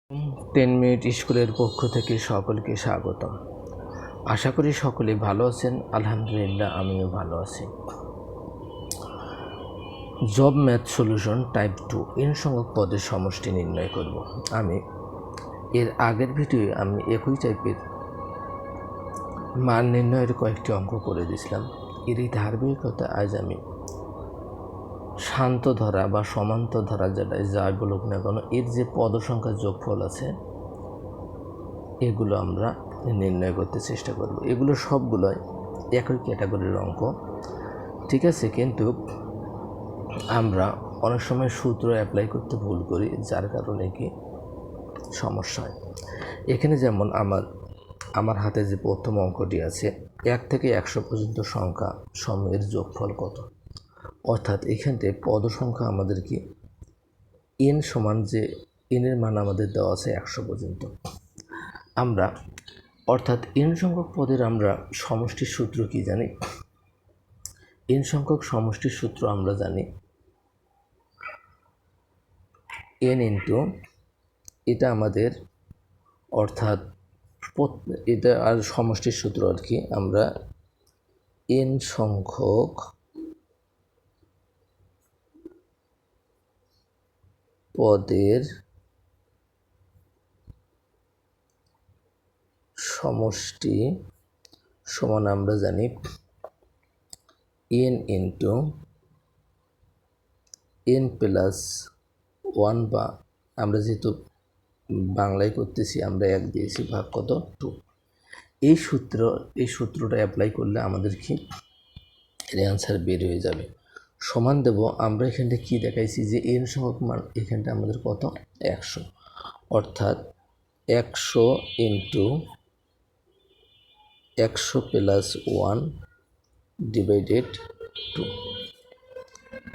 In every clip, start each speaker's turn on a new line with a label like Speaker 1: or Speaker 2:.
Speaker 1: 10 minute স্কুলের পক্ষ থেকে সকলকে স্বাগতম। আশা করি সকলে ভালো আছেন। আলহামদুলিল্লাহ, আমিও ভালো আছি। Job math solution type 2 n সংখ্যক পদের সমষ্টি নির্ণয় করব। আমি এর আগের ভিডিওয়ে একই টাইপের মান নির্ণয়ের কয়েকটি অঙ্ক করে দিয়েছিলাম। এর এই ধারাবাহিকতা আজ আমি শান্ত ধরা বা সমান্ত ধরা যেটাই যাই বলুক না কেন, এর যে পদ সংখ্যার যোগফল আছে এগুলো আমরা নির্ণয় করতে চেষ্টা করব। এগুলো সবগুলোই একই ক্যাটাগরির অঙ্ক, ঠিক আছে, কিন্তু আমরা অনেক সময় সূত্র অ্যাপ্লাই করতে ভুল করি, যার কারণে কি সমস্যা হয়। এখানে যেমন আমার হাতে যে প্রথম অঙ্কটি আছে, 1 থেকে 100 পর্যন্ত সংখ্যা সমূহের যোগফল কত। অর্থাৎ এখান থেকে পদ সংখ্যা আমাদের কি n সমান, যে n এর মান আমাদের দেওয়া আছে 100 পর্যন্ত। আমরা অর্থাৎ n সংখ্যক পদের আমরা সমষ্টির সূত্র কি জানি? n সংখ্যক সমষ্টির সূত্র আমরা জানি n ইন্টু এটা আমাদের, অর্থাৎ এটা আর সমষ্টির সূত্র আর কি, আমরা n সংখ্যক পদের সমষ্টি সমান আমরা জানি n ইন্টু n প্লাস 1, বা আমরা যেহেতু বাংলায় করতেছি আমরা 1 দিয়েছি, ভাগ কত 2। এই সূত্রটা অ্যাপ্লাই করলে আমাদের কি এর অ্যান্সার বের হয়ে যাবে। সমান দেব আমরা এখানটা কি দেখাইছি, যে n সংখ্যক মান এখানটা আমাদের কত 100, অর্থাৎ 100 ইন্টু 100 প্লাস 1 ডিভাইডেড 2।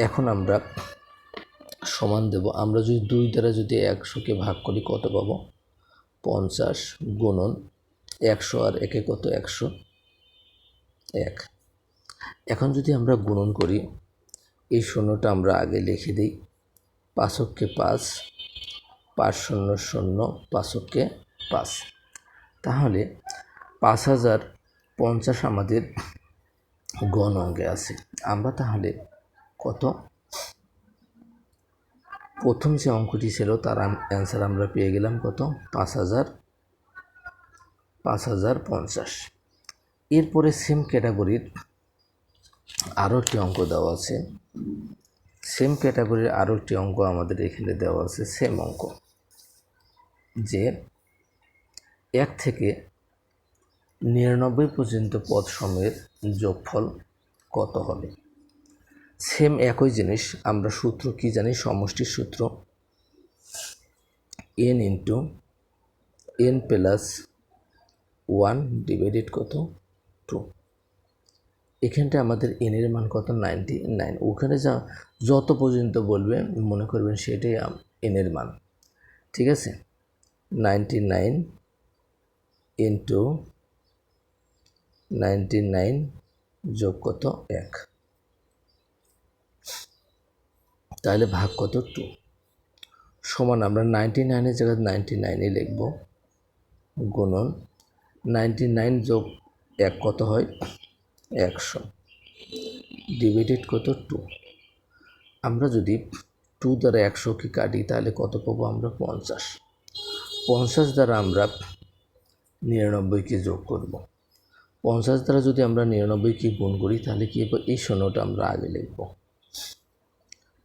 Speaker 1: এখন আমরা সমান দেব, আমরা যদি 2 দ্বারা যদি 100কে ভাগ করি কত পাবো 50, গুণন 100 আর 1 কত 101। এখন যদি আমরা গুণন করি, এই শূন্যটা আমরা আগে লিখে দিই, 5কে 5, 5 শূন্য শূন্য, 5কে 5, তাহলে 5050 আমাদের গণ অঙ্কে আছে। আমরা তাহলে কত, প্রথম যে অঙ্কটি ছিল তার অ্যান্সার আমরা পেয়ে গেলাম কত 5050। এরপরে সেম ক্যাটাগরির আরও একটি অঙ্ক দেওয়া আছে, সেম ক্যাটাগরির আরও একটি অঙ্ক আমাদের এখানে দেওয়া আছে, সেম অঙ্ক, যে 1 থেকে 99 পর্যন্ত পদ সমূহের যোগফল কত হবে। সেম একই জিনিস, আমরা সূত্র কি জানি, সমষ্টির সূত্র n into n plus 1 divided কত 2। এখানটা আমাদের n এর মান কত 99, ওখানে যত পর্যন্ত বলবে মনে করবেন সেটাই n এর মান, ঠিক আছে। 99 ইন্টু 99 যোগ কত 1, তাহলে ভাগ কত 2, সমান আমরা 99-এর জায়গায় 99 লিখব, গুণন 99 যোগ 1 কত হয় 100, ডিভাইডেড কত 2। আমরা যদি 2 দ্বারা 100কে কাটি তাহলে কত পাবো আমরা 50 দ্বারা আমরা 99কে যোগ করব। 50 দ্বারা যদি আমরা 99কে গুণ করি তাহলে কি হবে, এই শূন্যটা আমরা আগে লিখব,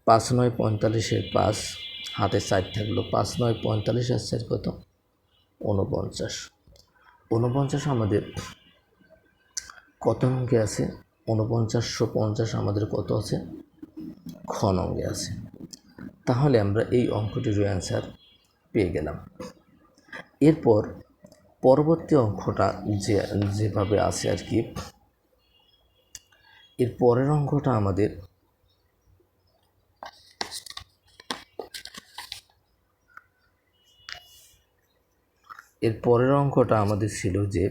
Speaker 1: 5 9 45-এর 5, হাতে 4 থাকলো, 5 9 45 আর 4 কত 49 আমাদের কত অঙ্কে আছে, 4950 আমাদের কত আছে খ অঙ্কে আছে। তাহলে আমরা এই অঙ্কটির অ্যান্সার পেয়ে গেলাম। এরপর পরবর্তী অঙ্কটা যেভাবে আছে আর কি, এর পরের অঙ্কটা আমাদের ছিল যে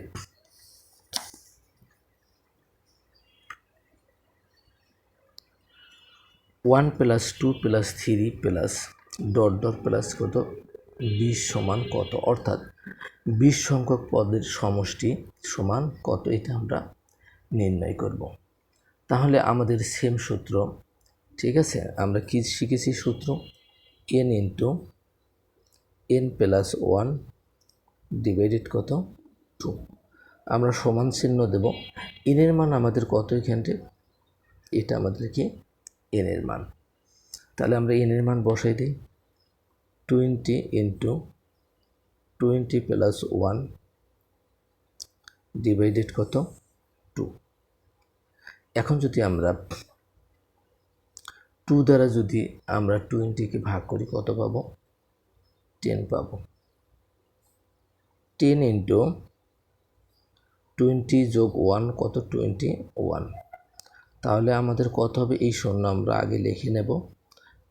Speaker 1: 1 + 2 + 3 + ডট ডট প্লাস কত 20 সমান কত, অর্থাৎ 20 সংখ্যক পদের সমষ্টি সমান কত, এটা আমরা নির্ণয় করব। তাহলে আমাদের সেম সূত্র, ঠিক আছে, আমরা কি শিখেছি সূত্র, n into n plus 1 divided কত 2। আমরা সমান চিহ্ন দেব, n এর মান আমাদের কত, এখানে এটা আমাদের কি n এর মান। তাহলে আমরা n এর মান বসাই দিই, 20 ইন্টু 20 প্লাস 1 ডিভাইডেড কত 2। এখন যদি আমরা 2 দ্বারা যদি আমরা 20কে ভাগ করি কত পাবো, 10 পাবো। 10 ইন্টু 20 যোগ 1 কত, 21। তাহলে আমাদের কত হবে, এই শূন্য আমরা আগে লিখে নেব।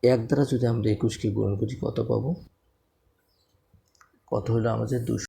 Speaker 1: 1 দ্বারা যদি আমরা 21কে গুণ করি কত পাবো, কত হলো আমাদের 200।